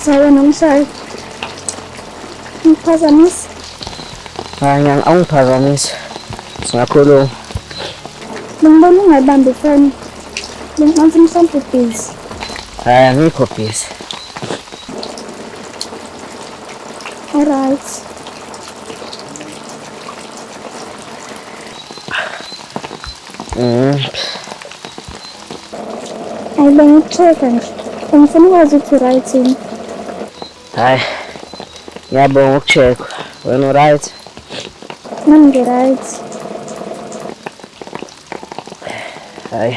Sorry, I'm sorry. Pazamis. Yang ang pazamis. Singakhuluma. Ngibona ungayibambi phone. Ngifuna mhlawumbe busy. Ngikho busy. Alright. Ayibengikucheka nje. Ngifuna ukwazi ukuthi right yini. Hayi. Ngiyabonga ukucheck. Wena right? Nami ngi-right. Hayi.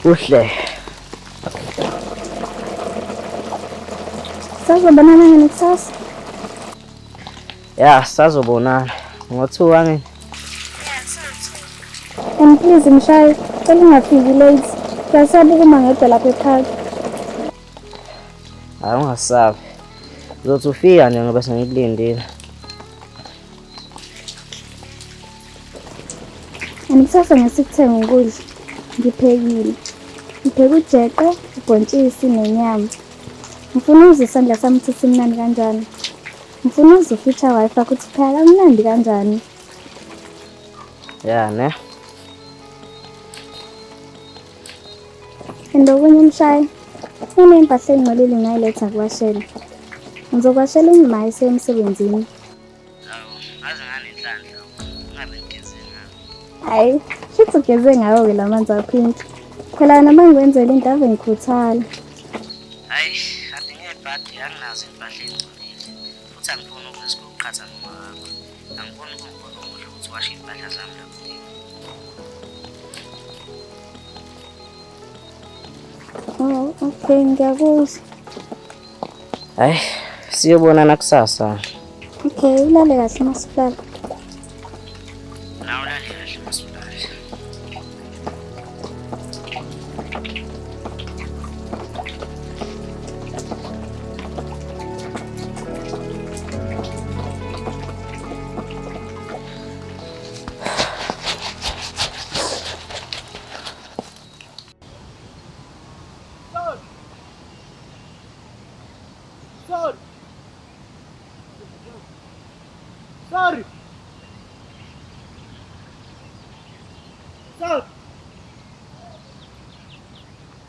Uhle. Sazobonana nini kusasa? Ya, sazobonana. Ngo-2 angini. And please mshayi, cela ungafiki late. Ngiyasaba ukuma ngedwa lapha ekhaya. Hayi ungasabi. Uzothi ufika nje ngoba sengikulindile. Kusasa ngesikuthenga ukudla. Ngiphekile. Ngipheke ujeqe, ubhontshisi nenyama. Ngifuna uzwe isandla sami ukuthi simnandi kanjani. Ngifuna uzwe ufeature wifi ukuthi phela kamnandi kanjani. Ya ne. Ndokunye mshayi. Impahla engcolile ngayiletha kuwashela. Ngizokwashela uma isemsebenzini. Ngaze nganenhlanhla ungabe ngigeze ngawo. Hayi, shithi ugeze ngawo ke lamanzi apink. Phela noma ngiwenzela into ave ngikhuthala. Hayi, kanti ngebhadi anginazo impahla engcolile. Futhi angifuni ukuzwe ukuqhatha noma wakho. Angifuni ukubona umuhle ukuthi washe impahla zami lapho. Oh, okay, ngiyakuzwa. Hayi, siyobonana kusasa. Okay, ulale kahle masihlala. Nawu ulale kahle masihlala.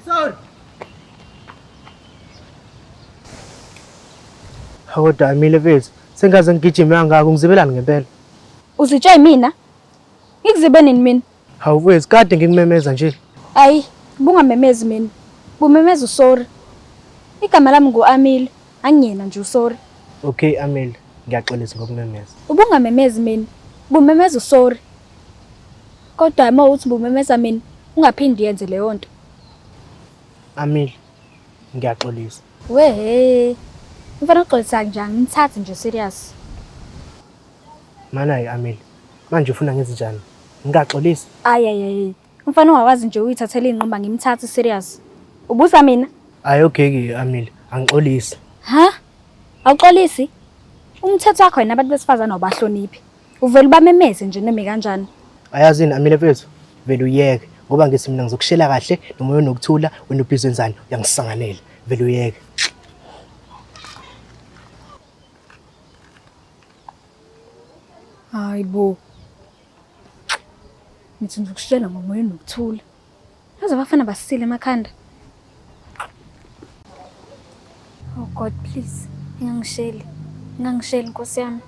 Sorry. Hawu damile mfethu. Sengaze ngigijime kangaka ngizibelani ngempela. Uzitshaye mina? Ngikuzibe nini mina? Hawufethu kade ngikumemeza nje. Ayi, bungamemezi mina. Bumemeza usorry. Igama lami ngu-Amile, angiyena nje usorry. Okay Amile, ngiyaxolisa ngokumemeza. Ubungamemezi mina. Bumemeza usorry. Kodwa uma uthi bumemeza mina, ungaphindi yenze leyo nto. Amile, ngiyaxolisa. Wehe. Mfana uxolisa njani? Ngithathe nje serious. Mana Amile, manje ufuna ngenze njani? Ngingaxolisa. Ayi. Mfana ungakwazi nje uyithathela inqoba ngimthathe serious. Ubuza mina? Ayi okay ke Amile, angixolisa. Ha? Awuxolisi? Umthetho wakho wena abantu besifazana obahloniphi. Uvela ubamemeze nje noma kanjani. Ayazini Amile mfethu, vele uyeke ngoba ngithi mina ngizokushela kahle noma uyonokuthula wena ubhizi wenzani uyangisanganela. Vele uyeke. Hayibo. Nithi ngizokushela ngomoya nokuthula. Yazi abafana basile emakhanda. Oh God please, ngangisheli. Ngangisheli Nkosi yami.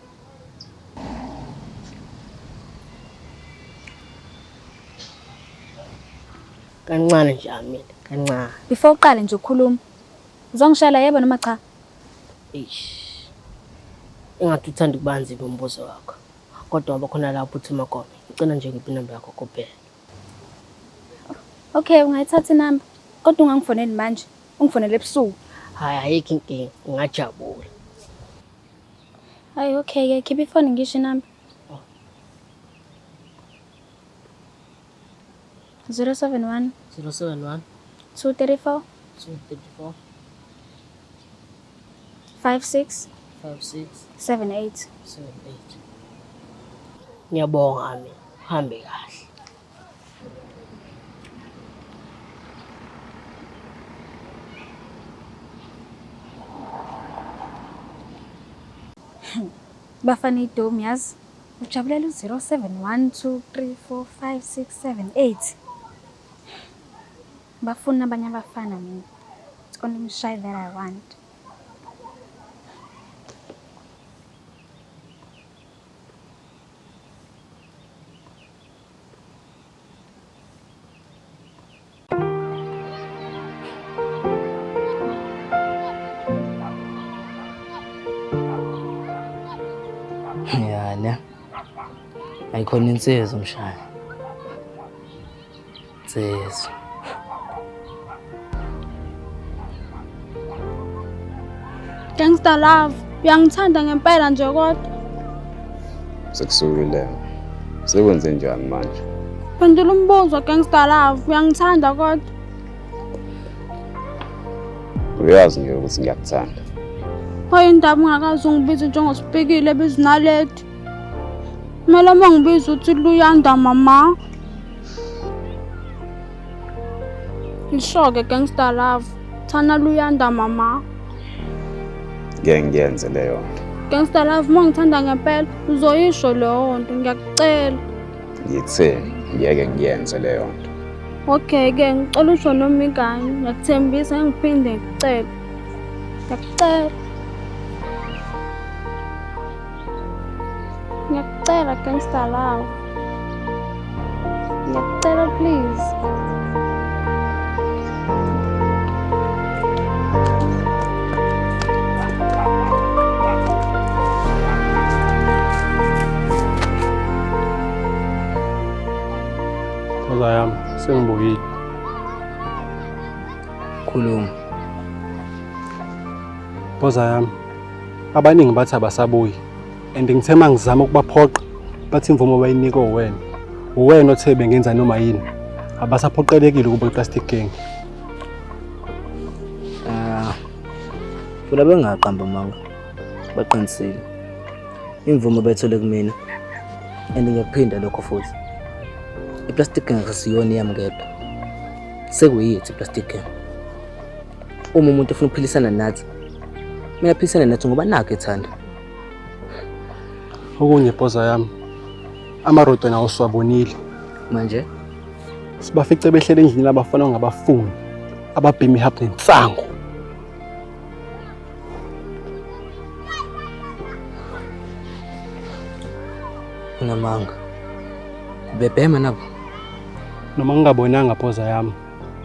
Kancane nje Amile, kancane. Before uqale nje ukukhuluma. Uzongishela yebo noma cha? Eish. Engathi uthanda ukubanzi bombuzo wakho. Kodwa ngoba khona lapho uthuma khona. Ngicela nje ngiphi inamba yakho kuphela. Okay, ungayithatha inamba. Kodwa ungangifoneli manje. Ungifonele ebusuku. Hayi ayikho inkinga, ngingajabula. Hayi okay ke khipha ifoni ngisho inamba. 071 071 234 234 56 56 78. 78. Ngiyabonga Amile, uhambe kahle. Bafana iDom yazi. Ujabulela u071 234 5678. Bafuna abanye abafana mina. It's only Mshai that I want. Yana. Ayikhona insizwa Mshaya. Insizwa. Gangster love, uyangithanda ngempela nje kodwa. Sekusukile. Sekwenze njani manje? Phendula umbuzo gangster love, uyangithanda kodwa. Uyazi nje ukuthi ngiyakuthanda. Hayi indaba ungakazi ungibiza njengosipikile bezinaleti. Kumele uma ngibiza uthi Luyanda mama. Ngisho-ke gangster love, thana Luyanda mama. Ngeke ngiyenze leyo nto. Gangster love, uma ngithanda ngempela uzoyisho leyo nto, ngiyakucela. Ngithe ngeke ngiyenze leyo nto. Okay ke ngicela usho noma ingane, ngiyakuthembisa ngiphinde ngikucela. Ngiyakucela. Ngiyakucela gangster love. Ngiyakucela please. Khoza yami sengibuyile. Khuluma. Khoza yami. Abaningi bathi abasabuyi. And ngithe mangizama ukubaphoqa bathi imvumo bayinika uwena. Uwena othe bengenza noma yini. Abasaphoqelekile ukuba iPlastic Gang. Funa bengaqamba manga. Baqinisile. Imvumo bethole kumina. And ngiyaphinda lokho futhi. iPlastic Gang akusiyona yami ngedwa. Sekuyithi iPlastic Gang. Uma umuntu ufuna ukuphilisana nathi, mina philisana nathi ngoba nakho ethanda. Okunye Khoza yami. Amarodo nawo siwabonile. Manje Sibafice behlele endlini labafana ngabafuni. Ababhemi hub nensango. unamanga. Bebhema nabo. noma ngingabonanga phoza yami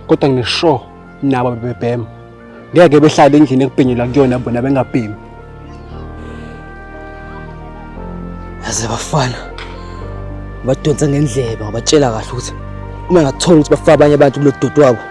kodwa nginesure nabo bebhema ngeke behlale endlini ekubhenyela kuyona bona bengabhemi. Yaze bafana badonsa ngendlebe ngabatshela kahle ukuthi uma ngathola ukuthi bafaka abanye abantu kulo dodo wabo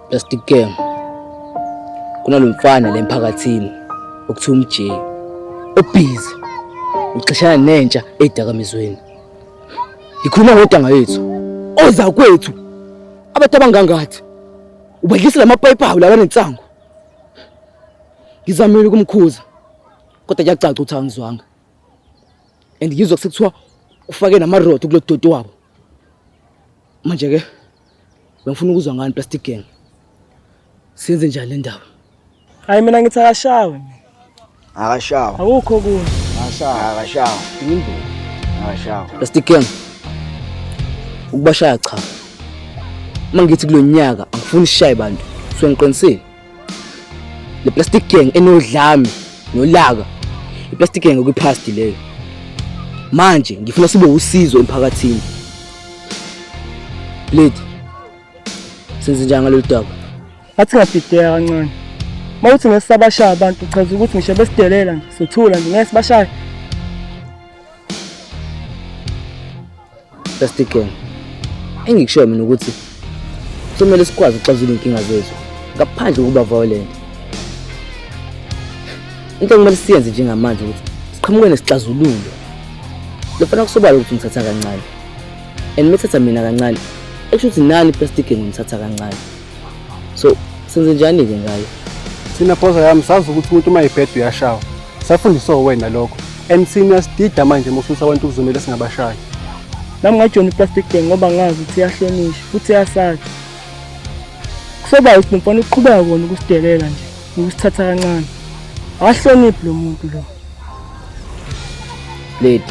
Plastic Gang kunalomfana lemphakathini okuthiwa umJ obhizi uxeshana nentsha edakamizweni. Ngikhuluma ngodanga yethu oza kwethu abantu abangangathi ubadlisa lamapipe awo labanensango. Ngizamile ukumkhuza kodwa kuyacaca ukuthi angizwanga and ngizwa sekuthiwa ufake namarodo kulo dodo wabo. Manje ke bengifuna ukuzwa ngani Plastic Gang. Senze njani le ndaba? Hayi mina ngithi akashawe. Akashawa. Awukho kuyo. Akashawa. Yimbo. Akashawa. Plastic Gang. Ukubashaya cha. Mangithi kulonyaka angifuni ishaye bantu. So ngiqinisile. Le Plastic Gang enodlami nolaka. iPlastic Gang okupast leyo. Manje ngifuna sibe usizo emphakathini. Lady. Senze njani ngalolu daba? Athi ngabhideka kancane. Mawuthi ngesabashaya abantu uchaza ukuthi ngisho besidelela nje sothula nje ngeke sibashaye. Plastic Gang. Engikushoyo mina ukuthi kumele sikwazi ukuxazulula inkinga zethu ngaphandle kokuba violent. Into ekumele siyenze njengamanje ukuthi siqhamuke nesixazululo. Lefana kusobala ukuthi ngithatha kancane. And mithatha mina kancane. Ekusho ukuthi nani Plastic Gang ngithatha kancane. So senze njani ke ngayo? Sina phoza yami sazi ukuthi umuntu uma ibhedu uyashawa. Safundiswa wena lokho. And sina sidida manje mosusa abantu kuzomela singabashayi. Nami ngajoyina iPlastic Gang ngoba ngazi ukuthi iyahlonishwa futhi iyasazi. Kusobala ukuthi mfana uqhubeka kona ukusidelela nje ukusithatha kancane. Akahloniphi lo muntu lo. Lady.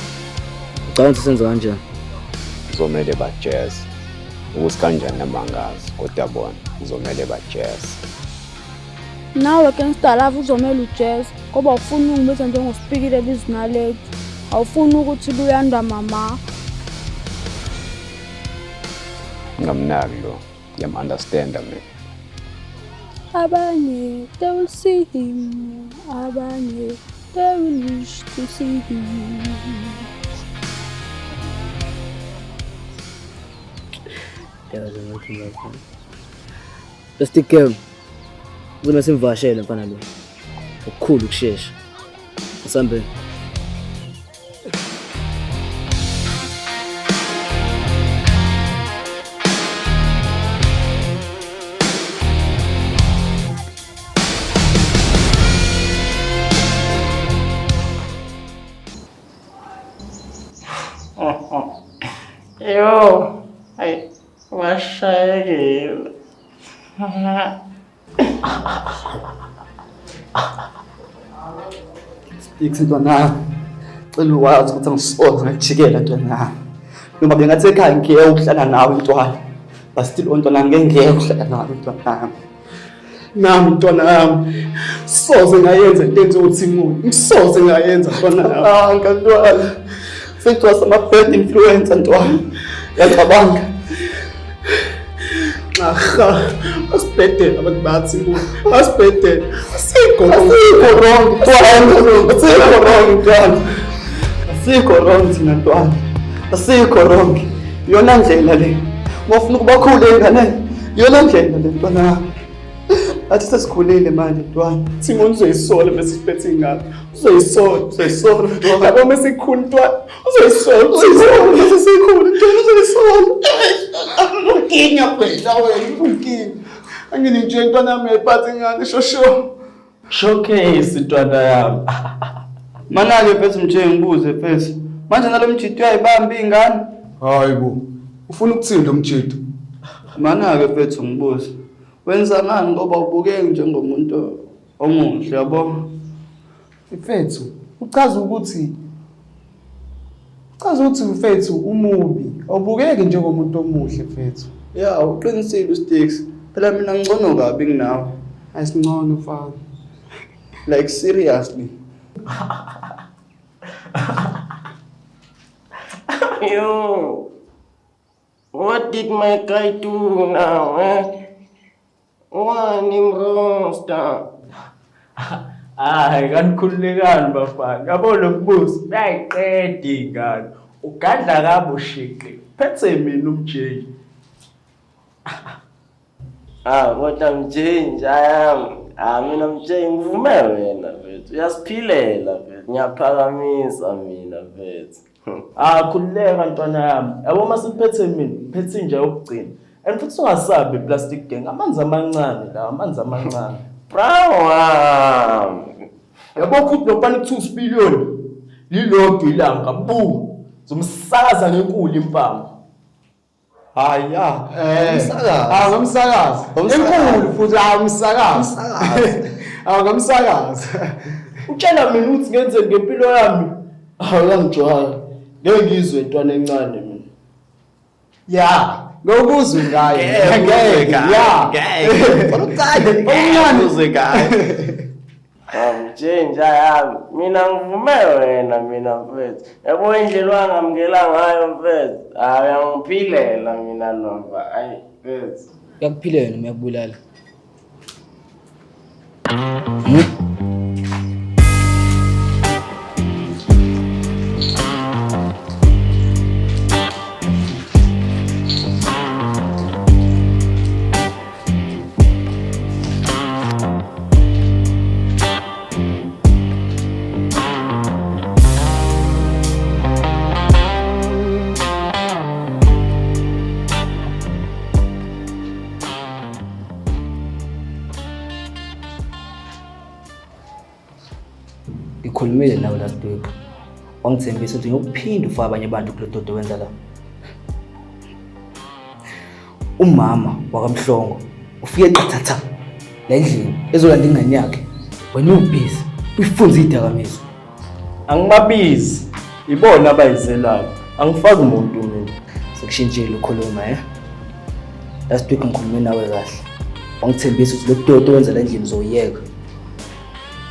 Ucabanga ukuthi senze kanjani? Kuzomele bajazz ukuthi kanjani namangazi kodwa bona kuzomele bajazz. Nawe ke ngidalavu uzomela ujazz ngoba ufuna ungibetha njengospikile bizinaleti. Awufuni ukuthi luyanda mama. Ngamnaki lo. Understand me. Abanye they will see him. Abanye they will wish to see him. Plastic Gang. Uzoma simvashele mfana lo. Ukukhulu ukusheshsha. Asambe. Yo, ay washayekile. Sticks ntwana. Cela wazi ukuthi ngisoze ngijikela ntwana. Noma bengathi ekhaya ngeke ukuhlala nawe ntwana. But still ntwana ngeke ukuhlala nawe ntwana. Nami ntwana yami. Soze ngayenza into enze ukuthi imuntu. Ngisoze ngayenza ntwana yami. Ntwana. Sekuthiwa sama bad influencer ntwana. Yacabanga. Aha, asibhedela abantu bathi umuntu. Asibhedela. Asikho wrong ntwana. Asikho wrong thina ntwana. Asikho wrong. Yona ndlela le. Ngofuna ukuba khulu engane. Yona ndlela le ntwana. Athi sesikhulile manje ntwana. Thina uzoyisola bese siphethe ingane. Uzoyisola ntwana. Yabo mesikhulu ntwana. Uzoyisola bese sikhulu ntwana uzoyisola. Ukinga phela wena ukinga. Angini nje ntwana yami ephathe ingane shosho. Showcase ntwana yami. Mana-ke mfethu nje ngibuze mfethu. Manje nalo mjidi uyayibamba iy'ngane? Hayibo. Ufuna ukuthini lo mjidi? Mana-ke mfethu ngibuze. Wenza ngani ngoba ubukeki njengomuntu omuhle yabo? Mfethu, uchaza ukuthi mfethu umubi. Awubukeki njengomuntu omuhle mfethu. Ya, uqinisile uSticks. Phela mina ngcono kabi kunawe. Ayisingcono father. Like seriously. Yo, what did my guy do now, eh? One him roaster. Hayi kanikhululekani bafana. Yabo lo mbuzo bayiqeda ingane. Ugadla kabushiqi. Phethe mina umjeyi. Kodwa mjenje ayami. Mina mjenje ngivume wena mfethu. Uyasiphilela mfethu. Ngiyaphakamisa mina mfethu. Khululeka ntwana yami. Yabo masiphethe mina, phethe nje yokugcina. And futhi ungasabi plastic gang. Amanzi amancane la, amanzi amancane. Brawo. Yabo futhi lokupani 2 billion. Lilodwa ilanga bu. Zomsakaza ngenkulu impama. Haya. Ngomsakazi. Enkulu futhi umsakazi. Ngomsakazi. Utshela mina ukuthi ngenze ngempilo yami. Akangijwaya. Ngeke ngizwe intwana encane mina. Ya, ngokuzwe ngayo. Ngeke. Ya. Ngeke ngayo. Mjenje ayami. Mina ngivume wena mina mfethu. Yabo indlela wangamkela ngayo mfethu. Uyangiphilela mina nova. Ayi mfethu. Yakuphilela noma yakubulala? Ngikhulumile nawe last week. Wangithembisa ukuthi ngiyokuphinda ufaka abanye abantu kule dodo wenza la. Umama wakamhlongo ufike qathatha la endlini ezolanda ingane yakhe. Wena ubhizi uyifunza idakamizwa. Angibabizi. Ibona abayizelayo. Angifaki umuntu mina. Sekushintshile ukhuluma Last week ngikhulume nawe kahle. Wangithembisa ukuthi lo dodo wenza la endlini uzoyeka.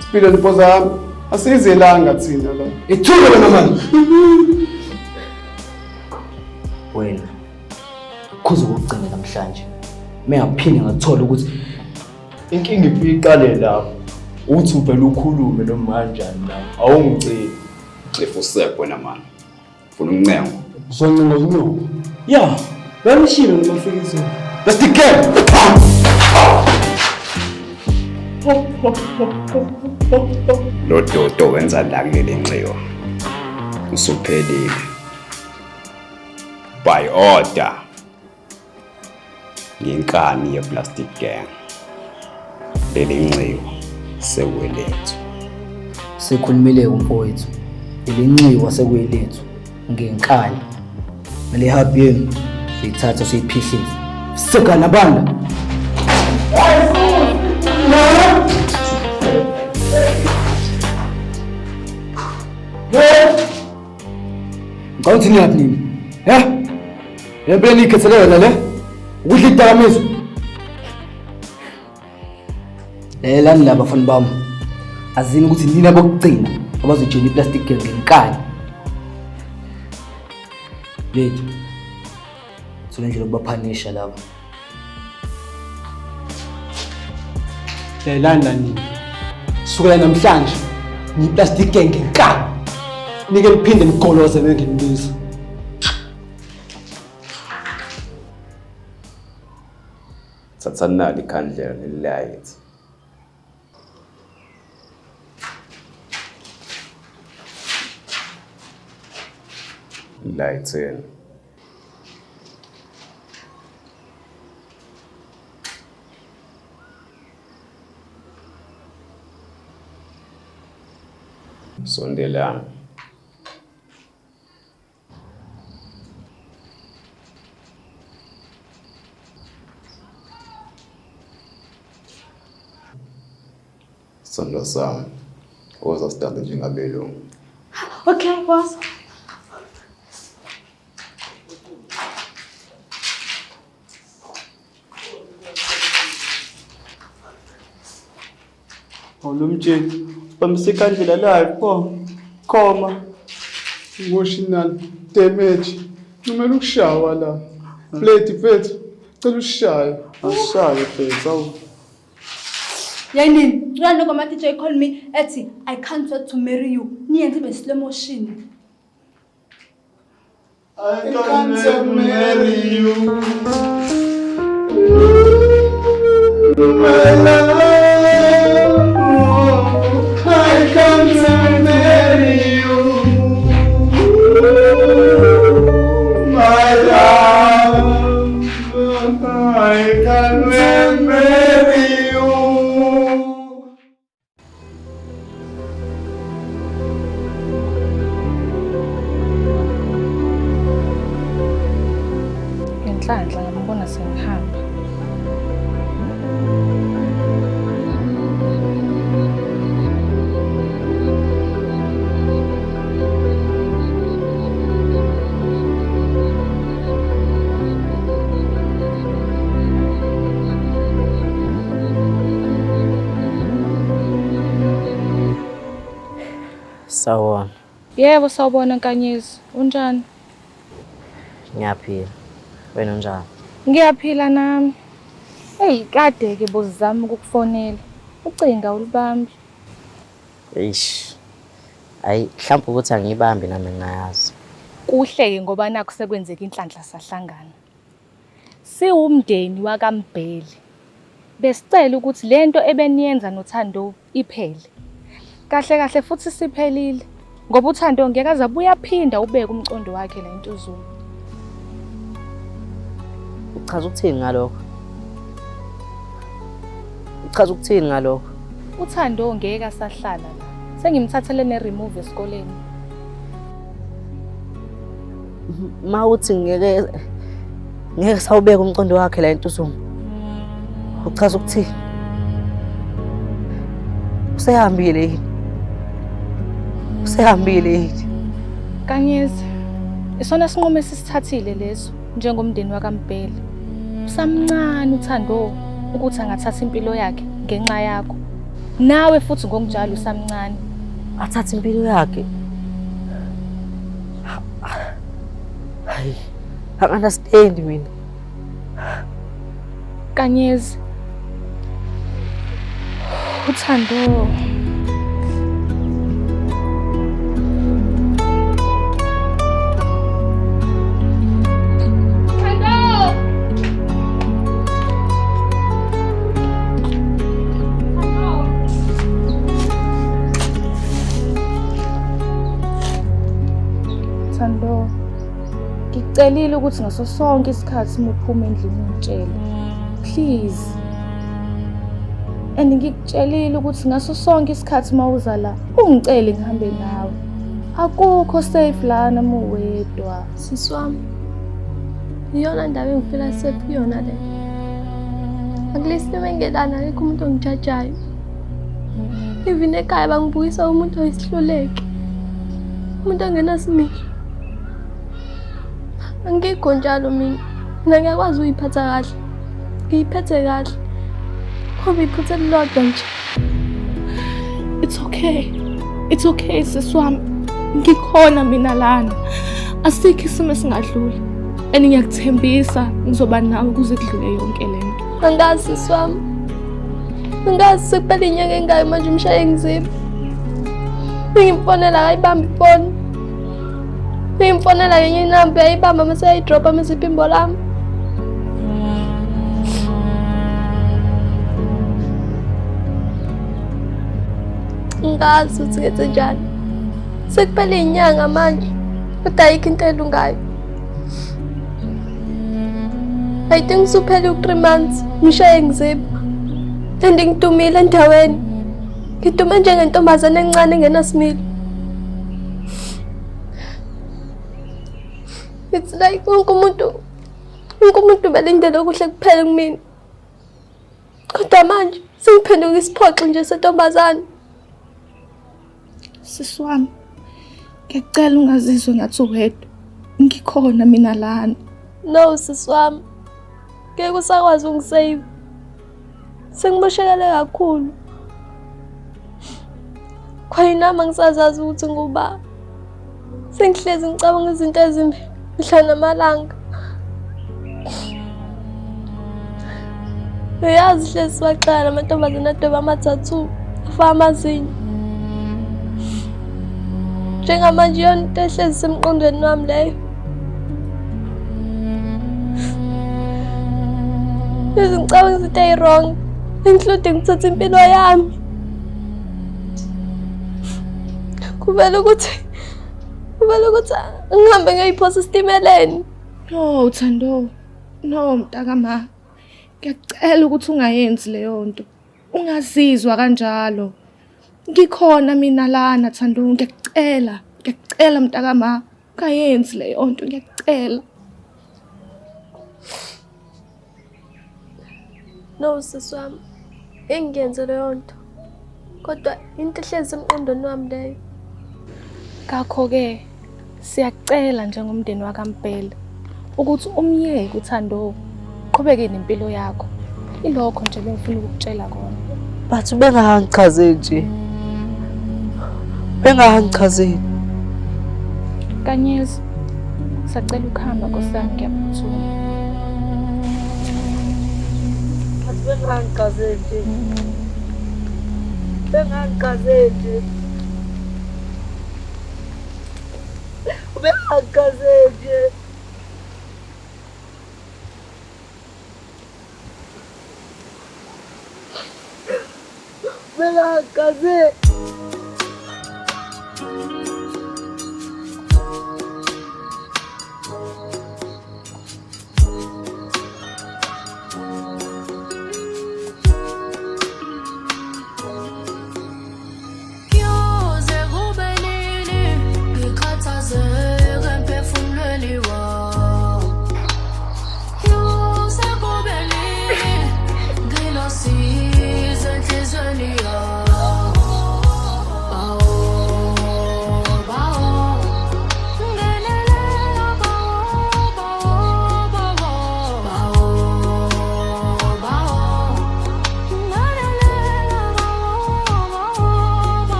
Sipilo lipoza yami. Asizelanga thina la. Ithule wena manje. Wena kuze ukugcina namhlanje. Mengaphinde ngathola ukuthi inkinga iqale lapho. Uthi uvela ukhulume noma kanjani la. Awungiceli. Xefu sekho wena man. Ufuna umncengo. Uzoncenga unyoko. Ya, bamshilo ngomafikisweni. Let's take care. Lo dodo wenza la kuleli nxiwa. Usuphelile. By order. Ngenkani ye-plastic gang. Leli nxiwa sekwelethu. Sikhulumile umfowethu. Ilinxiwa sekwelethu ngenkani. Le hub yenu siyithatha siyiphihlize. Sika nabanda. Ngawuthi niyaphi nini? Yempela nikhetheleyo le? Ukudla idakamizwa. Lelani laba bafana bami. Azini ukuthi nina bokugcina abazojena iplastic gang ngenkani. Lethu. Sonendlela ukubaphanisha laba. Lelanda nini? Sukela namhlanje ni plastic gang ngenkani. Nike liphinde ligoloze benginibisa. Satsanali khandlela lelilayithi. Lights-in. Sondelana. Sandra Sam, woza standa njengabelungu. Okay, boss. Olumtsheki, bambise kandlela live khoma Emotional damage. Kumele ukushawa la. Plate mfethu. Cela ushaye. ashaye mfethu awu. Yayini, ngani noma teacher call me ethi I can't wait to marry you. Niyenze be slow motion. I can't marry you. My love, I can't marry you. My love, I can't marry you. Ngenhlanhla ngambona sengihamba. Sawona. Yebo sawubona Nkanyezi. Unjani? Ngiyaphila. Wena unjani? Ngiyaphila nami. Hey, kade ke bozizama ukukufonela. Ucinga ulibambi. Eish. Ayi, mhlawumbe ukuthi angiyibambi nami ngiyazi. Kuhle ngoba nakho sekwenzeka inhlanhla sahlangana. Siwumndeni wakaMbheli. Besicela ukuthi lento ebeniyenza noThando iphele. Kahle kahle futhi siphelile. Ngoba uThando ngeke aze abuye aphinda ubeke umcondo wakhe la entuzulu. Uchaza ukuthini ngalokho? Uchaza ukuthini ngalokho? uThando ngeke asahlala la. Sengimthathele ne-remove esikoleni. Mawuthi ngeke sawubeka umcondo wakhe la entuzulu. Uchaza ukuthini? Usehambile yini? Usehambile yini? Nkanyezi, isona sinqumo esisithathile leso njengomndeni wakaMbheli. Usamncane uThando ukuthi angathatha impilo yakhe ngenxa yakho. Nawe futhi ngokunjalo usamncane. Athatha impilo yakhe. Hayi, I understand mina. Nkanyezi, uThando Thando, ngicelile ukuthi ngaso sonke isikhathi uphuma endlini ungitshele. Please. And ngikutshelile ukuthi ngaso sonke isikhathi mawuza la ungicele ngihambe nawe. Akukho safe lana muwedwa. Sisi wami. Iyona ndawo engifila safe kuyona le. Akulisini mengelana akekho umuntu ongijajayo. Even ekhaya bangibukisa umuntu oyisihluleki. Umuntu ongenasimilo. Angikho njalo mina. Mina ngiyakwazi uyiphatha kahle. Ngiyiphethe kahle. Ngoba iphuthe lodwa nje. It's okay. It's okay sisi wami. Ngikhona mina lana. Asikho isimo esingadluli. And ngiyakuthembisa ngizoba nawe kuze kudlule yonke lento. Angazi sisi wami. Angazi sekuphela inyanga engayo manje umshaye ngiziphi. Ngimfonela ayibamba ifoni. Ngimfonela yenye inamba ayibamba mase ayidropa mase iphimbo lami. Ngazi ukuthi ngenze njani. Sekuphela inyanga manje. Kodwa ayikho into elungayo. I think suphele u3 months ngishaye ngizipha. Ngidumile endaweni. Ngidume njengentombazane encane engenasimilo. It's like wonke umuntu belindele okuhle kuphela kumina. Kodwa manje sengiphenduka isiphoxo nje sentombazane. Sisi wami, ngiyacela ungazizwe ngathi uwedwa. Ngikhona mina lana. No sisi wami. Ngeke usakwazi ungisave. Sengimoshakele kakhulu. Khayinama ngisazazi ukuthi nguba. Sengihlezi ngicabanga izinto ezimbi mihla namalanga. Uyazi hlezi waxala amantombazane adoba ama-tattoo afaka amazinyo. Njengamanje yona into ehlezi semqondweni wami leyo. Ngicabanga izinto eyi-wrong, including ukuthatha impilo yami. Kumele ukuthi ngihambe ngiyiphosa esitimeleni. No Thando, no mntakama. Ngiyacela ukuthi ungayenzi leyo nto. Ungazizwa kanjalo. Ngikhona mina lana Thando, ngiyacela mntakama. Ungayenzi leyo nto, ngiyacela. No sisi wami, engiyenze leyo nto. Kodwa into ehlezi emqondweni wami leyo. Ngakho-ke siyacela njengomndeni wakaMpela ukuthi umyeke uThando uqhubeke nempilo yakho. Ilokho nje bengifuna ukukutshela kona. Bathi bengangichazeli nje. Bengangichazeli. Kanyezi, sacela ukuhamba Nkosana, ngiyaphuthuma. Bathi bengangichazeli nje. Bengangichazeli nje. Bengangichazeli. Bengangichazeli.